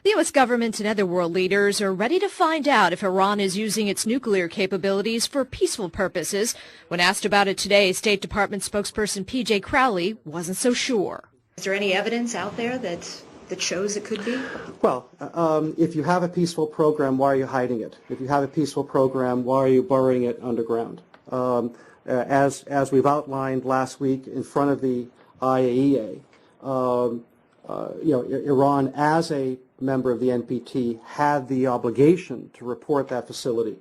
The U.S. government and other world leaders are ready to find out if Iran is using its nuclear capabilities for peaceful purposes. When asked about it today, State Department spokesperson P.J. Crowley wasn't so sure. Is there any evidence out there that shows it could be? Well, if you have a peaceful program, why are you hiding it? If you have a peaceful program, why are you burying it underground? As we've outlined last week in front of the IAEA, Iran, as a member of the NPT, had the obligation to report that facility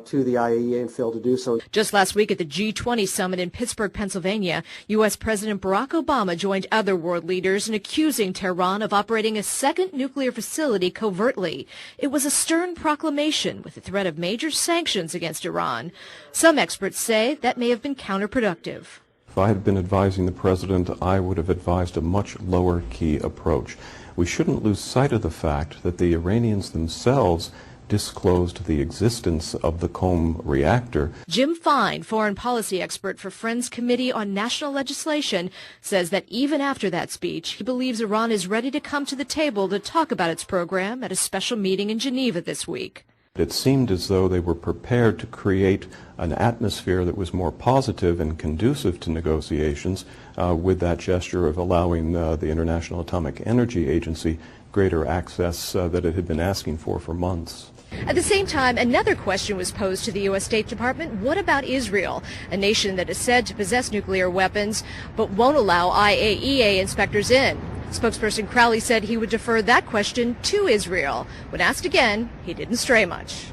to the IAEA and failed to do so. Just last week at the G20 summit in Pittsburgh, Pennsylvania, U.S. President Barack Obama joined other world leaders in accusing Tehran of operating a second nuclear facility covertly. It was a stern proclamation with the threat of major sanctions against Iran. Some experts say that may have been counterproductive. If I had been advising the president, I would have advised a much lower key approach. We shouldn't lose sight of the fact that the Iranians themselves disclosed the existence of the Qom reactor. Jim Fine, foreign policy expert for Friends Committee on National Legislation, says that even after that speech, he believes Iran is ready to come to the table to talk about its program at a special meeting in Geneva this week. It seemed as though they were prepared to create an atmosphere that was more positive and conducive to negotiations with that gesture of allowing the International Atomic Energy Agency greater access that it had been asking for months. At the same time, another question was posed to the U.S. State Department. What about Israel, a nation that is said to possess nuclear weapons but won't allow IAEA inspectors in? Spokesperson Crowley said he would defer that question to Israel. When asked again, he didn't stray much.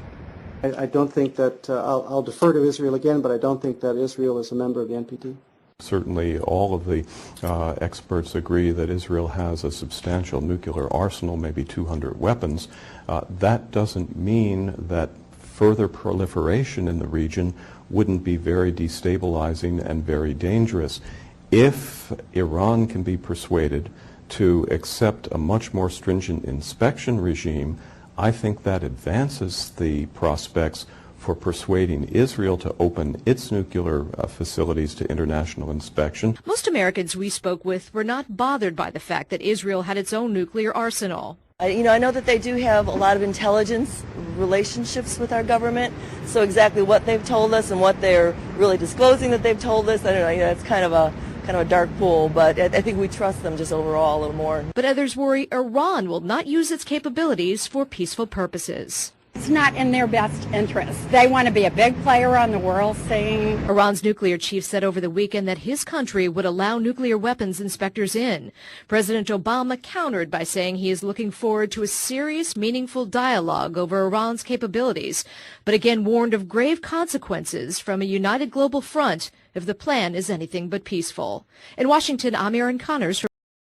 I don't think that I'll defer to Israel again, but I don't think that Israel is a member of the NPT. Certainly all of the experts agree that Israel has a substantial nuclear arsenal, maybe 200 weapons. That doesn't mean that further proliferation in the region wouldn't be very destabilizing and very dangerous. If Iran can be persuaded to accept a much more stringent inspection regime, I think that advances the prospects for persuading Israel to open its nuclear facilities to international inspection. Most Americans we spoke with were not bothered by the fact that Israel had its own nuclear arsenal. I know that they do have a lot of intelligence relationships with our government, so exactly what they've told us and what they're really disclosing that they've told us, I don't know, it's kind of a dark pool, but I think we trust them just overall a little more. But others worry Iran will not use its capabilities for peaceful purposes. It's not in their best interest. They want to be a big player on the world scene. Iran's nuclear chief said over the weekend that his country would allow nuclear weapons inspectors in. President Obama countered by saying he is looking forward to a serious, meaningful dialogue over Iran's capabilities, but again warned of grave consequences from a united global front if the plan is anything but peaceful. In Washington, I'm Erin Connors.